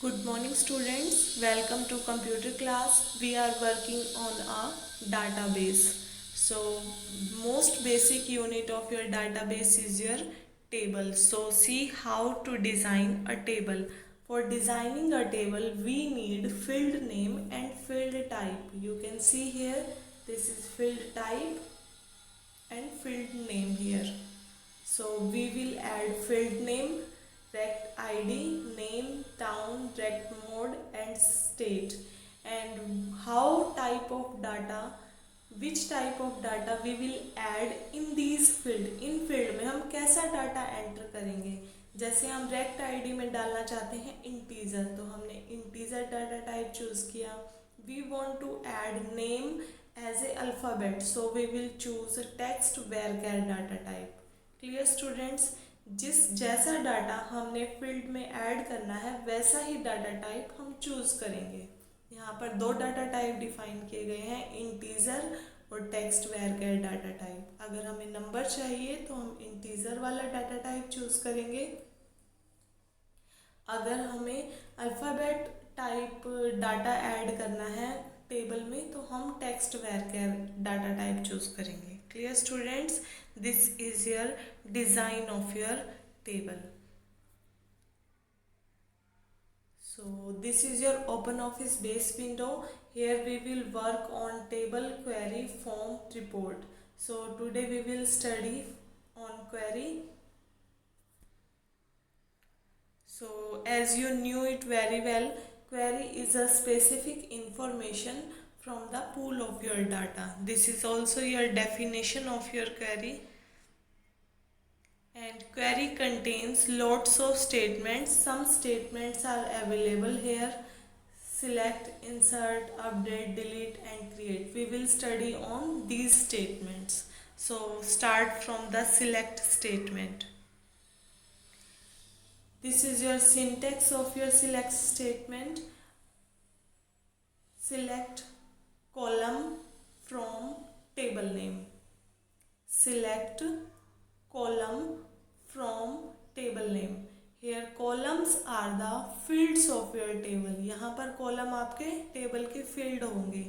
Good morning students, welcome to computer class. We are working on a database. So most basic unit of your database is your table. So see how to design a table. For designing a table we need field name and field type. You can see here this is field type and field name here. So we will add field name, rect ID, name, town, rect mode and state. And how type of data, which type of data we will add in these field. In field में हम कैसा data enter करेंगे. जैसे हम rect ID में डालना चाहते हैं इंटीजर, तो हमने इंटीजर डाटा टाइप चूज किया. We want to add name as a alphabet, so we will choose text varchar data type. Clear students, जिस जैसा डाटा हमने फील्ड में ऐड करना है वैसा ही डाटा टाइप हम चूज करेंगे. यहाँ पर दो डाटा टाइप डिफाइन किए गए हैं, इंटीजर और टेक्स्ट varchar डाटा टाइप. अगर हमें नंबर चाहिए तो हम इंटीजर वाला डाटा टाइप चूज करेंगे. अगर हमें अल्फ़ाबेट टाइप डाटा ऐड करना है टेबल में तो हम text varchar data type choose करेंगे. Clear students, this is your design of your table. So this is your OpenOffice base window. Here we will work on table, query, form, report. So today we will study on query. So as you knew it very well, query is a specific information from the pool of your data. This is also your definition of your query. And query contains lots of statements. Some statements are available here. Select, insert, update, delete and create. We will study on these statements. So start from the select statement. This is your syntax of your select statement. Select column from table name. Select column from table name. Here columns are the fields of your table. यहाँ पर column आपके table के field होंगे.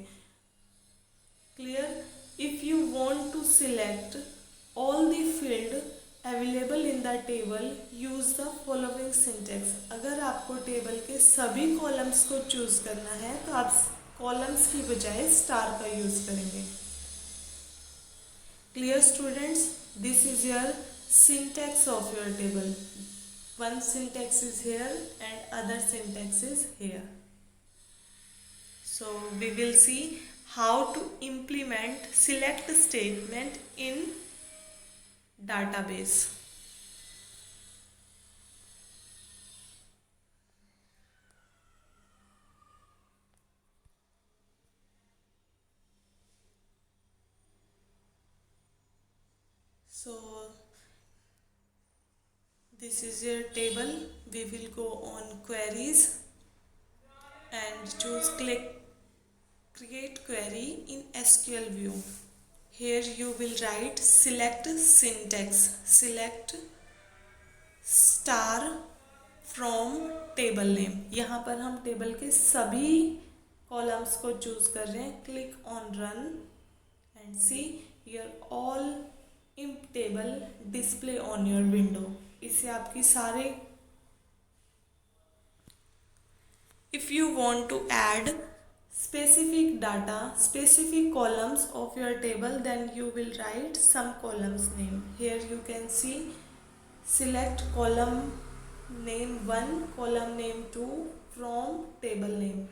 Clear? If you want to select all the field available in the table, use the following syntax. अगर आपको table के सभी columns को choose करना है तो आप columns की बजाय star का use करेंगे. Clear students? This is your syntax of your table. One syntax is here and other syntax is here. So we will see how to implement select statement in database. So this is your table. We will go on queries and choose click create query in SQL view. Here you will write select syntax, select star from table name. यहाँ पर हम table के सभी columns को choose कर रहे हैं. Click on run and see your all in table display on your window. इससे आपकी सारे if you want to add specific data, specific columns of your table, then you will write some columns name. Here you can see select column name 1, column name 2 from table name,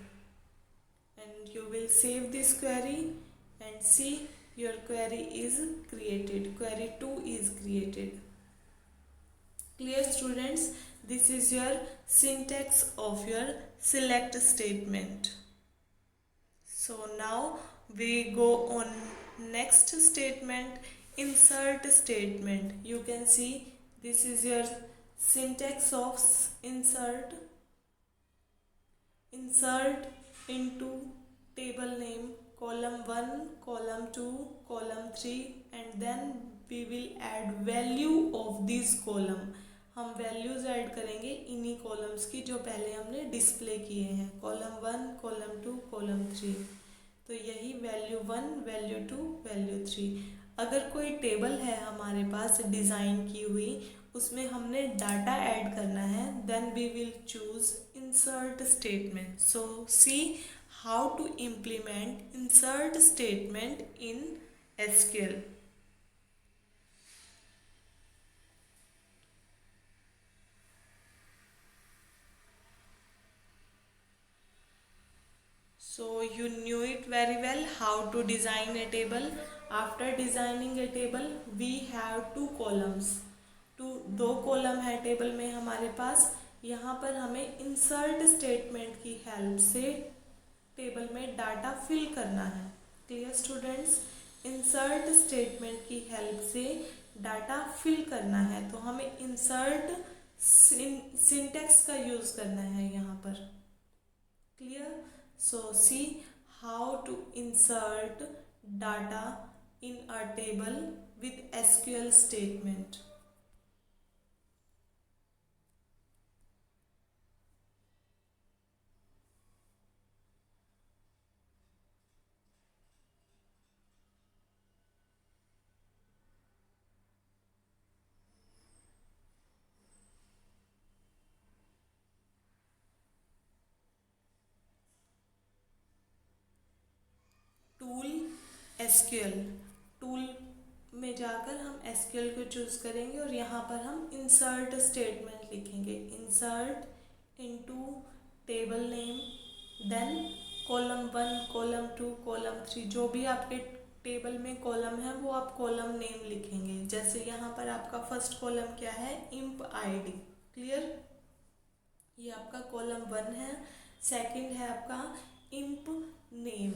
and you will save this query and see your query is created. Query 2 is created. Clear students? This is your syntax of your select statement. So now we go on next statement, insert statement. You can see this is your syntax of insert. Insert into table name column 1, column 2, column 3 and then we will add value of this column. हम values add करेंगे इन्हीं columns की जो पहले हमने display किए हैं, column 1, column 2, column 3। तो यही वैल्यू 1, वैल्यू 2, वैल्यू 3। अगर कोई टेबल है हमारे पास डिज़ाइन की हुई, उसमें हमने डाटा ऐड करना है, then we will choose insert statement. So see how to implement insert statement in SQL. So you knew it very well how to design a table. After designing a table, we have two columns. दो column है table में हमारे पास। यहाँ पर हमें insert statement की help से table में डाटा फिल करना है। Clear students? इंसर्ट स्टेटमेंट की हेल्प से डाटा फिल करना है, तो हमें इंसर्ट सिंटेक्स का यूज़ करना है यहाँ पर। Clear? So see how to insert data in a table with SQL statement. Tool SQL, tool में जाकर हम SQL को चूज़ करेंगे और यहाँ पर हम इंसर्ट स्टेटमेंट लिखेंगे। Insert into table name, then column 1, column 2, column 3, जो भी आपके टेबल में कॉलम है वो आप कॉलम नेम लिखेंगे। जैसे यहाँ पर आपका फर्स्ट कॉलम क्या है, इंप ID। क्लियर? ये आपका कॉलम 1 है। सेकंड है आपका इंप नेम।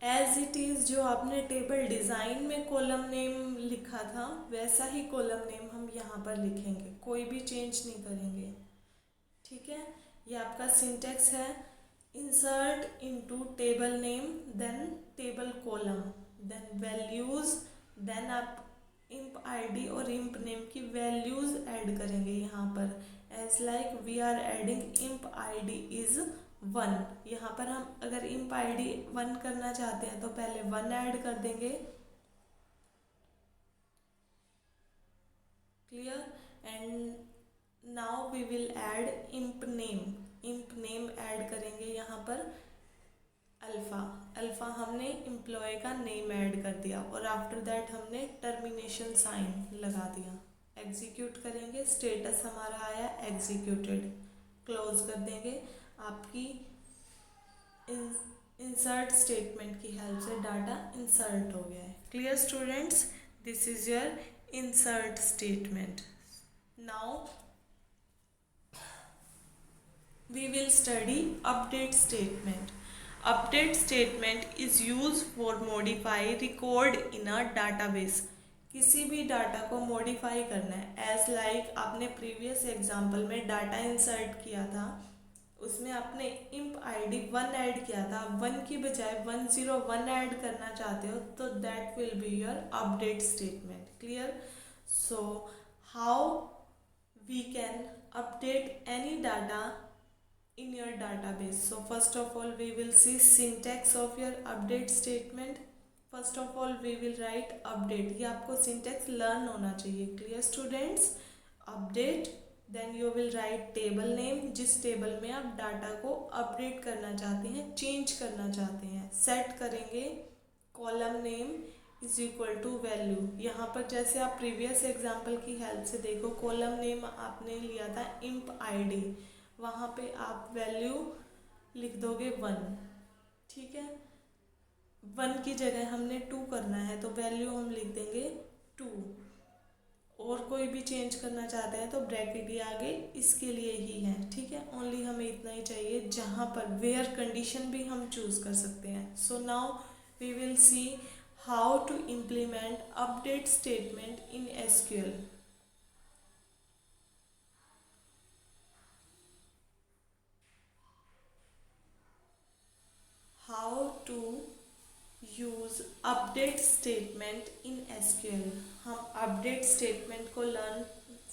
एज इट इज़ जो आपने टेबल डिज़ाइन में कॉलम नेम लिखा था वैसा ही कॉलम नेम हम यहाँ पर लिखेंगे, कोई भी चेंज नहीं करेंगे। ठीक है? ये आपका सिंटेक्स है, insert into table name, then table column, then values, then आप इंप आईडी और इंप नेम की वैल्यूज़ ऐड करेंगे यहाँ पर। As like we are adding emp ID is 1। यहाँ पर हम अगर इंप आईडी 1 करना चाहते हैं तो पहले 1 ऐड कर देंगे। Clear? And now we will add emp name. Emp name add करेंगे यहाँ पर अल्फ़ा। अल्फ़ा हमने एम्प्लॉय का नेम ऐड कर दिया और आफ्टर दैट हमने टर्मिनेशन साइन लगा दिया। एग्जीक्यूट करेंगे, स्टेटस हमारा आया एग्जीक्यूटेड। क्लोज कर देंगे। आपकी इंसर्ट स्टेटमेंट की हेल्प से डाटा इंसर्ट हो गया है। Clear students? This is your insert statement. Now we will study update statement. Update statement is used for modify record in a database. किसी भी डाटा को मॉडिफाई करना है, एज लाइक आपने प्रीवियस एग्जाम्पल में डाटा इंसर्ट किया था, उसमें आपने इंप आईडी 1 ऐड किया था, 1 की बजाय 101 ऐड करना चाहते हो तो that will be your update statement. Clear? So how we can update any data in your database. So first of all we will see syntax of your update statement. First of all we will write update. ये आपको syntax learn होना चाहिए। Clear students? Update, then you will write table name, जिस table में आप data को update करना चाहते हैं, चेंज करना चाहते हैं। सेट करेंगे column name is equal to value. यहाँ पर जैसे आप प्रीवियस एग्जाम्पल की हेल्प से देखो, कॉलम नेम आपने लिया था इंप आईडी, वहाँ पे आप वैल्यू लिख दोगे 1। ठीक है? 1 की जगह हमने 2 करना है तो वैल्यू हम लिख देंगे 2। और कोई भी चेंज करना चाहते हैं तो ब्रैकेट ये आगे इसके लिए ही है। ठीक है? ओनली हमें इतना ही चाहिए, जहाँ पर वेयर कंडीशन भी हम चूज कर सकते हैं। So now we will see how to implement update statement in SQL. How to use update statement in SQL. हम अपडेट स्टेटमेंट को लर्न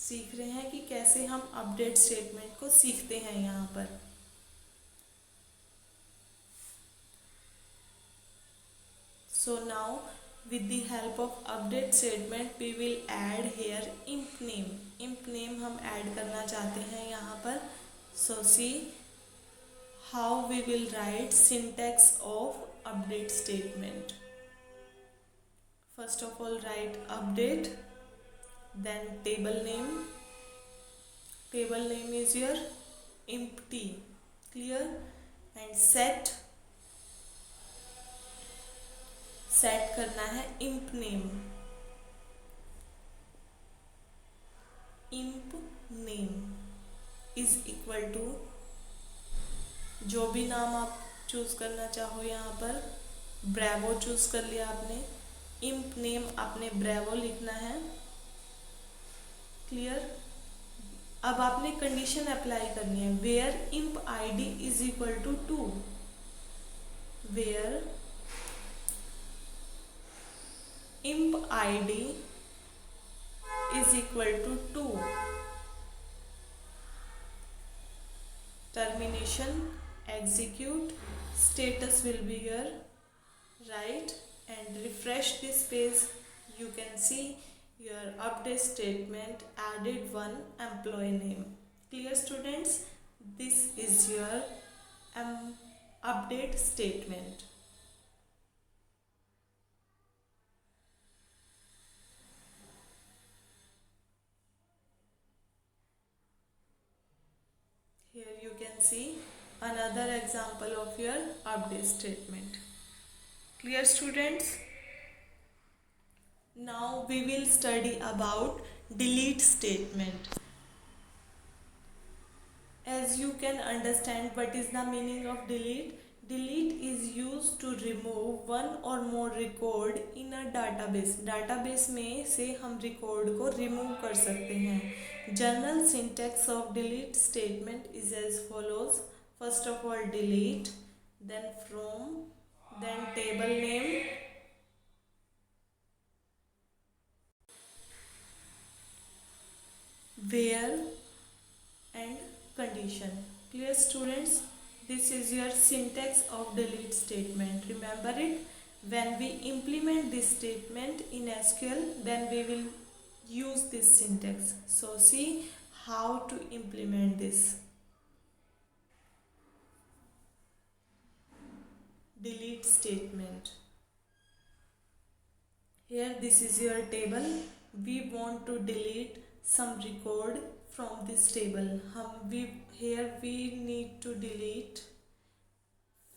सीख रहे हैं कि कैसे हम अपडेट स्टेटमेंट को सीखते हैं यहाँ पर। So now with the help of update statement we will add here imp name. Imp name हम add करना चाहते हैं यहाँ पर. So see how we will write syntax of update statement. First of all write update, then table name. Table name is your empty, clear, and set करना है imp name. imp name is equal to जो भी नाम आप choose करना चाहो यहाँ पर. ब्रेवो चूज कर लिया आपने, imp name आपने ब्रेवो लिखना है. क्लियर. अब आपने कंडीशन अप्लाई करनी है. Where imp id is equal to 2. Where imp id is equal to 2. Termination execute status will be here, right, and refresh this page. You can see your update statement added one employee name. Clear students, this is your update statement. Here you can see another example of your update statement. Clear students? Now we will study about delete statement. As you can understand what is the meaning of delete. Delete is used to remove one or more record in a database. Database में से हम record को remove कर सकते हैं. General syntax of delete statement is as follows. First of all delete, then from, then table name, where, and condition. Clear students? This is your syntax of delete statement. Remember it. When we implement this statement in SQL, then we will use this syntax. So see how to implement this. Delete statement. Here this is your table. We want to delete some record from this table. Here we need to delete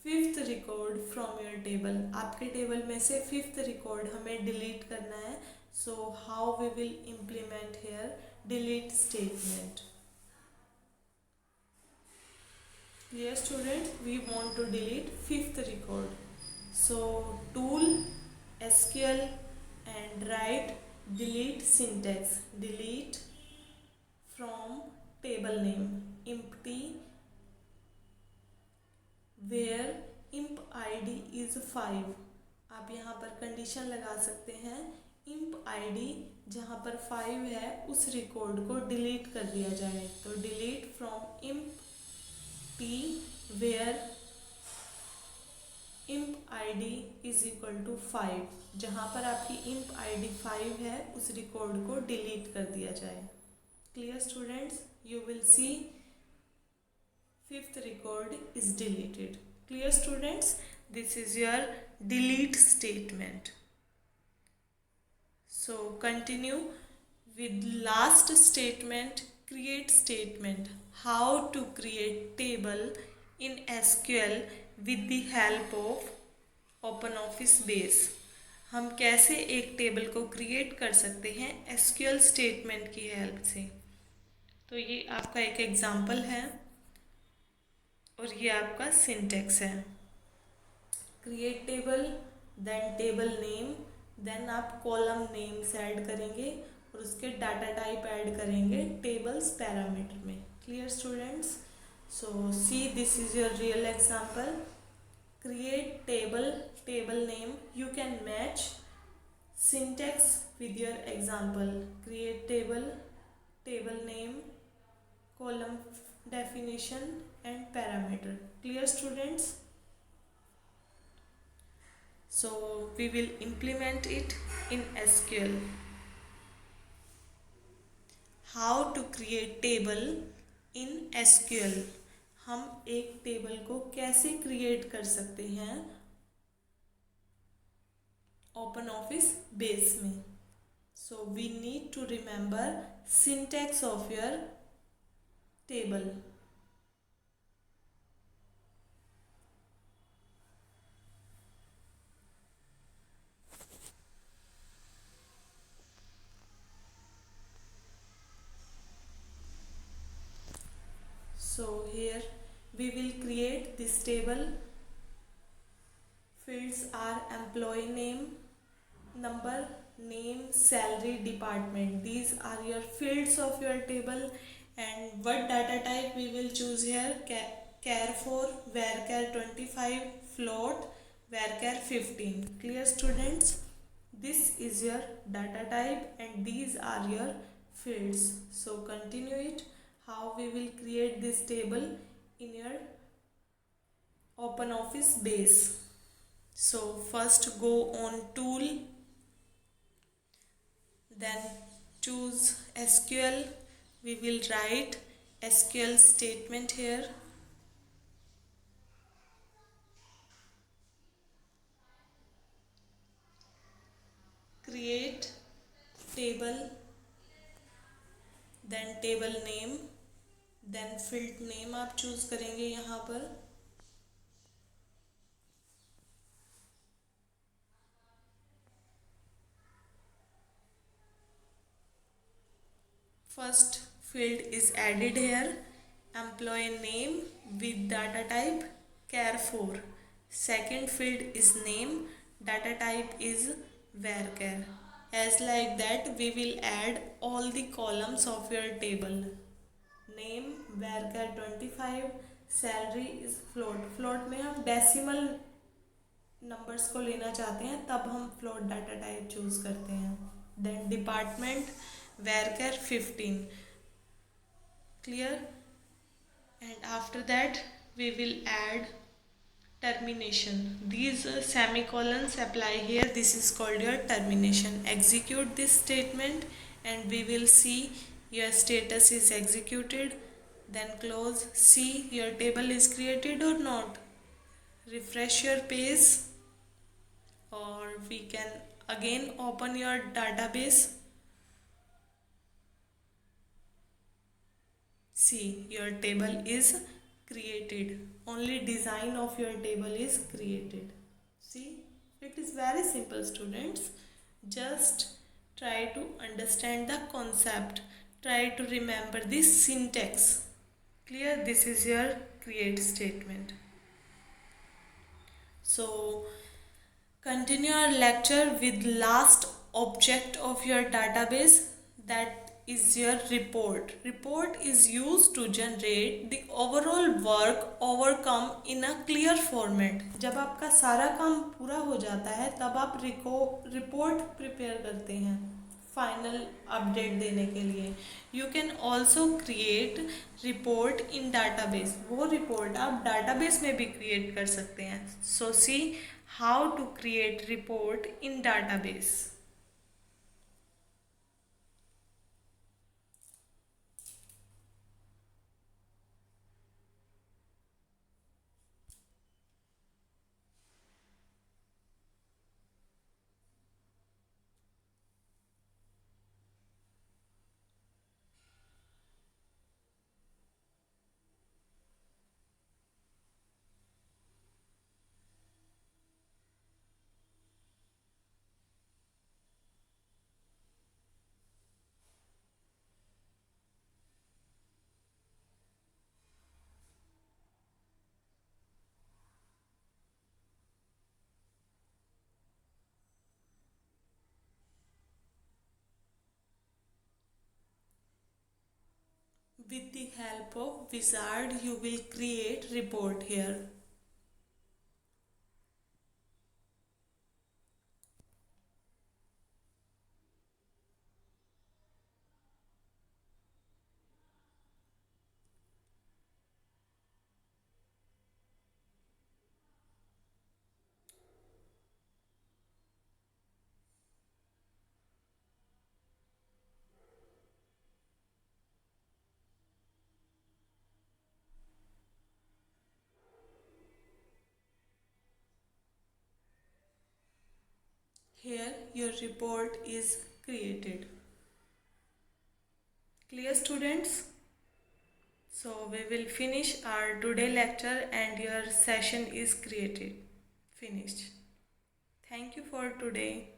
fifth record from your table. आपके table में से fifth record हमें delete करना है. So how we will implement here delete statement. Clear student, we want to delete fifth record. So tool SQL and write delete syntax. Delete from table name empty where imp id is 5. आप यहाँ पर condition लगा सकते हैं. imp id जहाँ पर 5 है उस रिकॉर्ड को डिलीट कर दिया जाए. तो delete from imp t where imp id is equal to 5. जहाँ पर आपकी imp id 5 है उस रिकॉर्ड को डिलीट कर दिया जाए. Clear students, you will see fifth record is deleted. Clear students? This is your delete statement. So continue with last statement, create statement. How to create table in SQL with the help of OpenOffice Base. हम कैसे एक table को create कर सकते हैं SQL statement की help से. तो ये आपका एक एग्जाम्पल है और ये आपका सिंटेक्स है. Create table, then table name, then आप कॉलम नेम्स ऐड करेंगे और उसके डाटा टाइप ऐड करेंगे टेबल्स पैरामीटर में. Clear students? So see this is your real example. Create table, table name. You can match syntax with your example. Create table, table name, column definition and parameter. Clear students? So we will implement it in SQL. How to create table in SQL? हम एक table को कैसे create कर सकते हैं open office base में? So we need to remember syntax of your table. So here we will create this table. Fields are employee name, number, name, salary, department. These are your fields of your table. And what data type we will choose here? Char 4, varchar 25, float, varchar 15. Clear students? This is your data type and these are your fields. So continue it. How we will create this table in your open office base. So first go on tool, then choose SQL. We will write SQL statement here. Create table, then table name, then field name आप choose करेंगे यहाँ पर. First field is added here, employee name with data type char 4. Second field is name, data type is varchar. As like that we will add all the columns of your table. Name varchar 25, salary is float. Float में हम decimal numbers को लेना चाहते हैं तब हम float data type choose करते हैं. Then department varchar 15. Clear? And after that we will add termination. These semicolons apply here. This is called your termination. Execute this statement and we will see your status is executed. Then close. See your table is created or not. Refresh your page or we can again open your database. See, your table is created. Only design of your table is created. See, it is very simple students. Just try to understand the concept. Try to remember this syntax. Clear? This is your create statement. So continue our lecture with last object of your database, that is your report. Report is used to generate the overall work overcome in a clear format. जब आपका सारा काम पूरा हो जाता है तब आप रिपोर्ट प्रिपेयर करते हैं फाइनल अपडेट देने के लिए. You can also create report in database. वो रिपोर्ट आप डाटाबेस में भी क्रिएट कर सकते हैं. So see how to create report in database. With the help of wizard you will create report here. Here your report is created. Clear, students? So we will finish our today lecture and your session is created. Finished. Thank you for today.